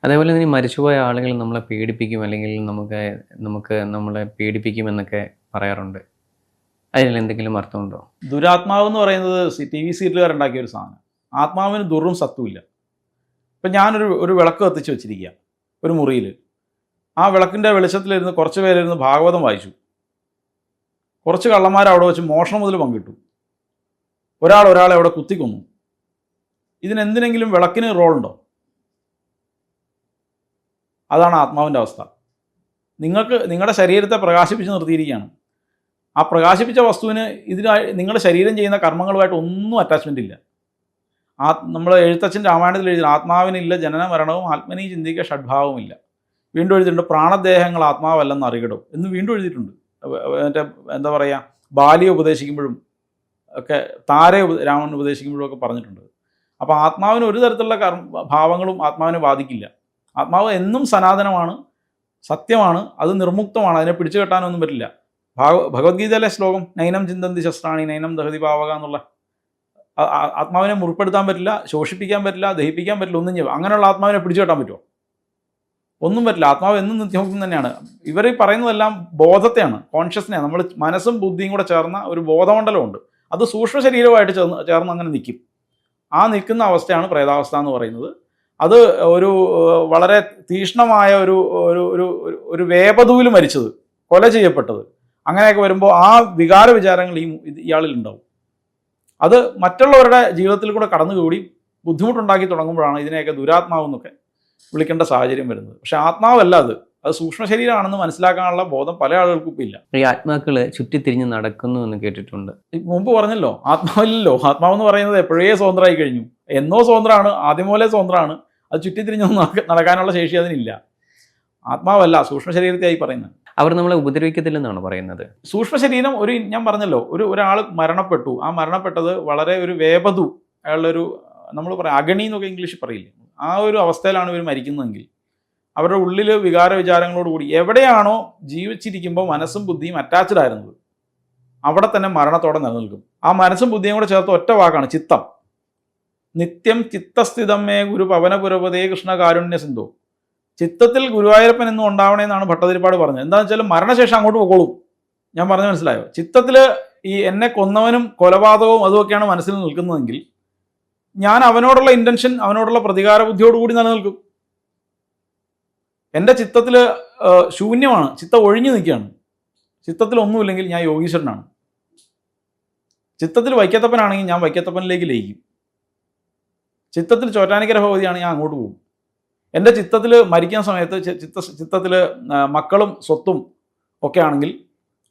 അതേപോലെ തന്നെ ഈ മരിച്ചുപോയ ആളുകൾ നമ്മളെ പേടിപ്പിക്കും അല്ലെങ്കിൽ നമുക്ക് നമുക്ക് നമ്മളെ പേടിപ്പിക്കുമെന്നൊക്കെ പറയാറുണ്ട്. അതിലെന്തെങ്കിലും അർത്ഥമുണ്ടോ? ദുരാത്മാവ് എന്ന് പറയുന്നത് ടി വി സീരിയലുകാരുണ്ടാക്കിയ ഒരു സാധനം. ആത്മാവിന് ദുറും സത്തുമില്ല. ഇപ്പം ഞാനൊരു വിളക്ക് കത്തിച്ച് വെച്ചിരിക്കുക ഒരു മുറിയിൽ. ആ വിളക്കിൻ്റെ വെളിച്ചത്തിലിരുന്ന് കുറച്ച് പേരിരുന്ന് ഭാഗവതം വായിച്ചു. കുറച്ച് കള്ളന്മാർ അവിടെ വെച്ച് മോഷണം മുതൽ പങ്കിട്ടു. ഒരാളെ അവിടെ കുത്തിക്കൊന്നു. ഇതിനെന്തിനെങ്കിലും വിളക്കിന് റോളുണ്ടോ? അതാണ് ആത്മാവിൻ്റെ അവസ്ഥ. നിങ്ങളുടെ ശരീരത്തെ പ്രകാശിപ്പിച്ച് നിർത്തിയിരിക്കുകയാണ്. ആ പ്രകാശിപ്പിച്ച വസ്തുവിന് ഇതിനായി നിങ്ങളുടെ ശരീരം ചെയ്യുന്ന കർമ്മങ്ങളുമായിട്ട് ഒന്നും അറ്റാച്ച്മെൻ്റ് ഇല്ല. നമ്മൾ എഴുത്തച്ഛൻ രാമായണത്തിൽ എഴുതി ആത്മാവിനില്ല ജനന മരണവും ആത്മനീ ചിന്തിക്കുക ഷഡ്ഭാവവുമില്ല. വീണ്ടും എഴുതിയിട്ടുണ്ട് പ്രാണദേഹങ്ങൾ ആത്മാവല്ലെന്ന് അറിയിടും എന്ന് വീണ്ടും എഴുതിയിട്ടുണ്ട്. മറ്റേ എന്താ പറയുക, ബാലിയെ ഉപദേശിക്കുമ്പോഴും ഒക്കെ രാമൻ ഉപദേശിക്കുമ്പോഴും ഒക്കെ പറഞ്ഞിട്ടുണ്ട്. അപ്പോൾ ആത്മാവിന് ഒരു തരത്തിലുള്ള ഭാവങ്ങളും ആത്മാവിനെ ബാധിക്കില്ല. ആത്മാവ് എന്നും സനാതനമാണ്, സത്യമാണ്, അത് നിർമുക്തമാണ്, അതിനെ പിടിച്ചു കെട്ടാനൊന്നും പറ്റില്ല. ഭഗവത്ഗീതയിലെ ശ്ലോകം നൈനം ചിന്തന്തി ശസ്ത്രാണി നൈനം ദഹതി പാവക എന്നുള്ള ആത്മാവിനെ മുറിപ്പെടുത്താൻ പറ്റില്ല, ശോഷിപ്പിക്കാൻ പറ്റില്ല, ദഹിപ്പിക്കാൻ പറ്റില്ല, ഒന്നും ചെയ്യാം. അങ്ങനെയുള്ള ആത്മാവിനെ പിടിച്ചു കെട്ടാൻ പറ്റുമോ? ഒന്നും പറ്റില്ല. ആത്മാവ് എന്നും നിത്യമുക്തം തന്നെയാണ്. ഇവർ പറയുന്നതെല്ലാം ബോധത്തെയാണ്, കോൺഷ്യസ്നെയാണ്. നമ്മൾ മനസ്സും ബുദ്ധിയും കൂടെ ചേർന്ന ഒരു ബോധമണ്ഡലമുണ്ട്. അത് സൂക്ഷ്മ ശരീരമായിട്ട് ചേർന്ന് അങ്ങനെ നിൽക്കും. ആ നിൽക്കുന്ന അവസ്ഥയാണ് പ്രേതാവസ്ഥ എന്ന് പറയുന്നത്. അത് ഒരു വളരെ തീക്ഷ്ണമായ ഒരു വേപതൂവിൽ മരിച്ചത്, കൊല ചെയ്യപ്പെട്ടത്, അങ്ങനെയൊക്കെ വരുമ്പോൾ ആ വികാര വിചാരങ്ങൾ ഇയാളിൽ ഉണ്ടാവും. അത് മറ്റുള്ളവരുടെ ജീവിതത്തിൽ കൂടെ കടന്നുകൂടി ബുദ്ധിമുട്ടുണ്ടാക്കി തുടങ്ങുമ്പോഴാണ് ഇതിനെയൊക്കെ ദുരാത്മാവെന്നൊക്കെ വിളിക്കേണ്ട സാഹചര്യം വരുന്നത്. പക്ഷെ ആത്മാവല്ല, അത് സൂക്ഷ്മ ശരീരമാണെന്ന് മനസ്സിലാക്കാനുള്ള ബോധം പല ആളുകൾക്കും ഇപ്പം ഇല്ല. ഈ ആത്മാക്കള് ചുറ്റിത്തിരിഞ്ഞ് നടക്കുന്നു എന്ന് കേട്ടിട്ടുണ്ട്. മുമ്പ് പറഞ്ഞല്ലോ, ആത്മാവില്ലല്ലോ. ആത്മാവെന്ന് പറയുന്നത് എപ്പോഴേ സ്വതന്ത്രമായി കഴിഞ്ഞു. എന്നോ സ്വതന്ത്രമാണ്, ആദ്യം പോലെ സ്വതന്ത്രമാണ്. അത് ചുറ്റിത്തിരിഞ്ഞൊന്നും നടക്കാനുള്ള ശേഷി അതിനില്ല. ആത്മാവല്ല, സൂക്ഷ്മ ശരീരത്തെയായി പറയുന്നത്. അവർ നമ്മളെ ഉപദ്രവിക്കത്തില്ലെന്നാണ് പറയുന്നത്. സൂക്ഷ്മ ശരീരം ഞാൻ പറഞ്ഞല്ലോ, ഒരാൾ മരണപ്പെട്ടു. ആ മരണപ്പെട്ടത് വളരെ ഒരു വേപതു, അയാളുടെ നമ്മൾ പറയാം അഗണി എന്നൊക്കെ ഇംഗ്ലീഷിൽ പറയില്ലേ, ആ ഒരു അവസ്ഥയിലാണ് ഇവർ മരിക്കുന്നതെങ്കിൽ അവരുടെ ഉള്ളിൽ വികാര വിചാരങ്ങളോടുകൂടി എവിടെയാണോ ജീവിച്ചിരിക്കുമ്പോൾ മനസ്സും ബുദ്ധിയും അറ്റാച്ച്ഡ് ആയിരുന്നത് അവിടെ തന്നെ മരണത്തോടെ നിലനിൽക്കും. ആ മനസ്സും ബുദ്ധിയും കൂടെ ചേർത്ത് ഒറ്റ വാക്കാണ് ചിത്തം. നിത്യം ചിത്തസ്ഥിതമേ ഗുരു പവനപുരപതേ കൃഷ്ണ കാരുണ്യ സിന്ധു. ചിത്തത്തിൽ ഗുരുവായൂരപ്പൻ എന്നും ഉണ്ടാവണേന്നാണ് ഭട്ടതിരിപ്പാട് പറഞ്ഞത്. എന്താണെന്ന് വെച്ചാൽ മരണശേഷം അങ്ങോട്ട് പോകോളും. ഞാൻ പറഞ്ഞ മനസ്സിലായോ? ചിത്തത്തിൽ ഈ എന്നെ കൊന്നവനും കൊലപാതകവും അതുമൊക്കെയാണ് മനസ്സിൽ നിൽക്കുന്നതെങ്കിൽ ഞാൻ അവനോടുള്ള ഇൻറ്റൻഷൻ, അവനോടുള്ള പ്രതികാര ബുദ്ധിയോടുകൂടി നിലനിൽക്കും. എൻ്റെ ചിത്തത്തിൽ ശൂന്യമാണ്, ചിത്തം ഒഴിഞ്ഞു നിൽക്കുകയാണ്. ചിത്തത്തിൽ ഒന്നുമില്ലെങ്കിൽ ഞാൻ യോഗീശ്വരനാണ്. ചിത്തത്തിൽ വൈക്കത്തപ്പനാണെങ്കിൽ ഞാൻ വൈക്കത്തപ്പനിലേക്ക് ലയിക്കും. ചിത്തത്തിൽ ചോറ്റാനിക്കര ഭഗവതിയാണ്, ഞാൻ അങ്ങോട്ട് പോകും. എൻ്റെ ചിത്തത്തിൽ മരിക്കുന്ന സമയത്ത് ചിത്തത്തിൽ മക്കളും സ്വത്തും ഒക്കെ ആണെങ്കിൽ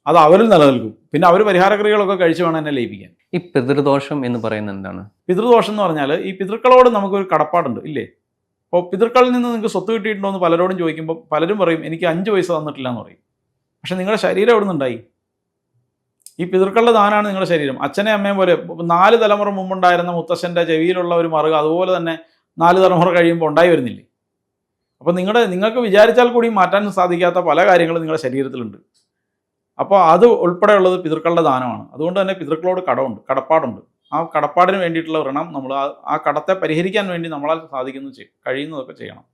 അത് അവരിൽ നിലനിൽക്കും. പിന്നെ അവർ പരിഹാരക്രിയകളൊക്കെ കഴിച്ച് വേണം എന്നെ ലയിപ്പിക്കാൻ. ഈ പിതൃദോഷം എന്ന് പറയുന്നത് എന്താണ്? പിതൃദോഷം എന്ന് പറഞ്ഞാൽ ഈ പിതൃക്കളോട് നമുക്കൊരു കടപ്പാടുണ്ട്, ഇല്ലേ? അപ്പോൾ പിതൃക്കളിൽ നിന്ന് നിങ്ങൾക്ക് സ്വത്ത് കിട്ടിയിട്ടുണ്ടോ എന്ന് പലരോടും ചോദിക്കുമ്പോൾ പലരും പറയും എനിക്ക് 5 പൈസ തന്നിട്ടില്ല എന്ന് പറയും. പക്ഷെ നിങ്ങളുടെ ശരീരം എവിടെ നിന്നുണ്ടായി? ഈ പിതൃക്കളുടെ ദാനമാണ് നിങ്ങളുടെ ശരീരം. അച്ഛനെ അമ്മയും പോലെ 4 തലമുറ മുമ്പുണ്ടായിരുന്ന മുത്തശ്ശൻ്റെ ചെവിയിലുള്ള ഒരു മറുക അതുപോലെ തന്നെ 4 തലമുറ കഴിയുമ്പോൾ ഉണ്ടായി വരുന്നില്ലേ? അപ്പോൾ നിങ്ങൾക്ക് വിചാരിച്ചാൽ കൂടി മാറ്റാൻ സാധിക്കാത്ത പല കാര്യങ്ങളും നിങ്ങളുടെ ശരീരത്തിലുണ്ട്. അപ്പോൾ അത് ഉൾപ്പെടെയുള്ളത് പിതൃക്കളുടെ ദാനമാണ്. അതുകൊണ്ട് തന്നെ പിതൃക്കളോട് കടപ്പാടുണ്ട്. ആ കടപ്പാടിന് വേണ്ടിയിട്ടുള്ള ഋണം നമ്മൾ ആ കടത്തെ പരിഹരിക്കാൻ വേണ്ടി നമ്മളാൽ കഴിയുന്നതൊക്കെ ചെയ്യണം.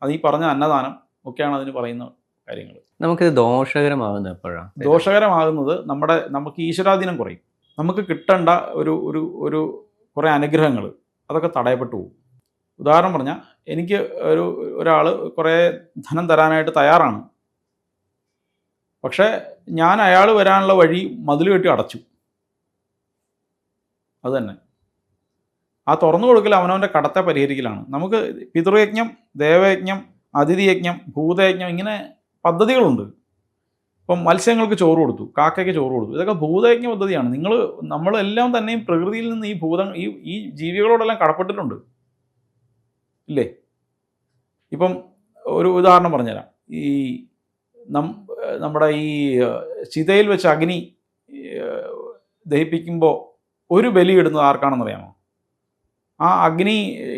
അത് ഈ പറഞ്ഞ അന്നദാനം ഒക്കെയാണ് അതിന് പറയുന്ന കാര്യങ്ങൾ. നമുക്കിത് ദോഷകരമാകുന്നത് എപ്പോഴാണ്? ദോഷകരമാകുന്നത് നമുക്ക് ഈശ്വരാധീനം കുറയും. നമുക്ക് കിട്ടേണ്ട ഒരു കുറേ അനുഗ്രഹങ്ങൾ അതൊക്കെ തടയപ്പെട്ടു പോകും. ഉദാഹരണം പറഞ്ഞാൽ എനിക്ക് ഒരാൾ കുറേ ധനം തരാനായിട്ട് തയ്യാറാണ്. പക്ഷേ ഞാൻ അയാൾ വരാനുള്ള വഴി മതിൽ കെട്ടി അടച്ചു. അത് തന്നെ ആ തുറന്നു കൊടുക്കൽ അവനവൻ്റെ കടത്തെ പരിഹരിക്കലാണ്. നമുക്ക് പിതൃയജ്ഞം, ദേവയജ്ഞം, അതിഥിയജ്ഞം, ഭൂതയജ്ഞം, ഇങ്ങനെ പദ്ധതികളുണ്ട്. ഇപ്പം മത്സ്യങ്ങൾക്ക് ചോറ് കൊടുത്തു, കാക്കയ്ക്ക് ചോറ് കൊടുത്തു, ഇതൊക്കെ ഭൂതയജ്ഞ പദ്ധതിയാണ്. നമ്മളെല്ലാം തന്നെയും പ്രകൃതിയിൽ നിന്ന് ഈ ജീവികളോടെല്ലാം കടപ്പെട്ടിട്ടുണ്ട്, ഇല്ലേ? ഇപ്പം ഒരു ഉദാഹരണം പറഞ്ഞുതരാം. നമ്മുടെ ഈ ചിതയിൽ വെച്ച് അഗ്നി ദഹിപ്പിക്കുമ്പോൾ ഒരു ബലി ഇടുന്നത് ആർക്കാണെന്നറിയാമോ? ആ അഗ്നി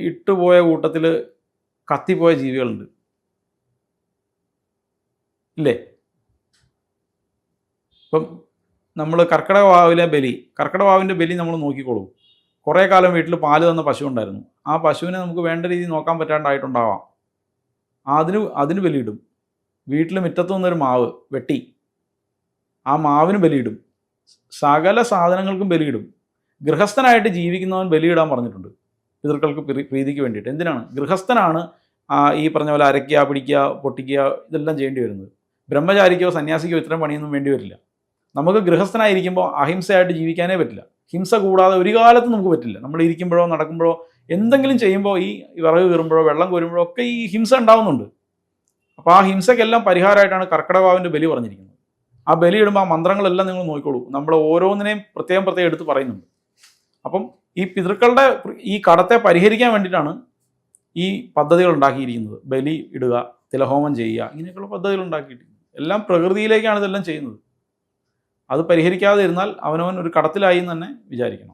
ഇട്ടുപോയ കൂട്ടത്തിൽ കത്തിപ്പോയ ജീവികളുണ്ട്, ഇല്ലേ? ഇപ്പം നമ്മൾ കർക്കിടകവാവിൻ്റെ ബലി നമ്മൾ നോക്കിക്കോളൂ. കുറേ കാലം വീട്ടിൽ പാല് തന്ന പശു ഉണ്ടായിരുന്നു. ആ പശുവിനെ നമുക്ക് വേണ്ട രീതിയിൽ നോക്കാൻ പറ്റാണ്ടായിട്ടുണ്ടാവാം. അതിന് ബലിയിടും. വീട്ടിൽ മുറ്റത്ത് നിന്നൊരു മാവ് വെട്ടി ആ മാവിന് ബലിയിടും. സകല സാധനങ്ങൾക്കും ബലിയിടും. ഗൃഹസ്ഥനായിട്ട് ജീവിക്കുന്നവൻ ബലിയിടാൻ പറഞ്ഞിട്ടുണ്ട് പിതൃക്കൾക്ക് പ്രീതിക്ക് വേണ്ടിയിട്ട്. എന്തിനാണ്? ഗൃഹസ്ഥനാണ് ഈ പറഞ്ഞ പോലെ അരയ്ക്കുക, പിടിക്കുക, പൊട്ടിക്കുക ഇതെല്ലാം ചെയ്യേണ്ടി വരുന്നത്. ബ്രഹ്മചാരിക്കോ സന്യാസിക്കോ ഇത്തരം പണിയൊന്നും വേണ്ടി വരില്ല. നമുക്ക് ഗൃഹസ്ഥനായിരിക്കുമ്പോൾ അഹിംസയായിട്ട് ജീവിക്കാനേ പറ്റില്ല. ഹിംസ കൂടാതെ ഒരു കാലത്തും നമുക്ക് പറ്റില്ല. നമ്മൾ ഇരിക്കുമ്പോഴോ നടക്കുമ്പോഴോ എന്തെങ്കിലും ചെയ്യുമ്പോൾ ഈ വിറക് കീറുമ്പോഴോ വെള്ളം കോരുമ്പോഴോ ഒക്കെ ഈ ഹിംസ ഉണ്ടാവുന്നുണ്ട്. അപ്പോൾ ആ ഹിംസയ്ക്കെല്ലാം പരിഹാരമായിട്ടാണ് കർക്കിടകവാവിൻ്റെ ബലി പറഞ്ഞിരിക്കുന്നത്. ആ ബലി ഇടുമ്പോൾ ആ മന്ത്രങ്ങളെല്ലാം നിങ്ങൾ നോക്കിക്കോളൂ. നമ്മൾ ഓരോന്നിനെയും പ്രത്യേകം എടുത്ത് പറയുന്നുണ്ട്. അപ്പം ഈ പിതൃക്കളുടെ ഈ കടത്തെ പരിഹരിക്കാൻ വേണ്ടിയിട്ടാണ് ഈ പദ്ധതികൾ ഉണ്ടാക്കിയിരിക്കുന്നത്. ബലി ഇടുക, തിലഹോമം ചെയ്യുക, ഇങ്ങനെയൊക്കെയുള്ള പദ്ധതികൾ ഉണ്ടാക്കിയിട്ടുണ്ട്. എല്ലാം പ്രകൃതിയിലേക്കാണ് ഇതെല്ലാം ചെയ്യുന്നത്. അത് പരിഹരിക്കാതെ ഇരുന്നാൽ അവനവൻ ഒരു കടത്തിലായി എന്ന് തന്നെ വിചാരിക്കണം.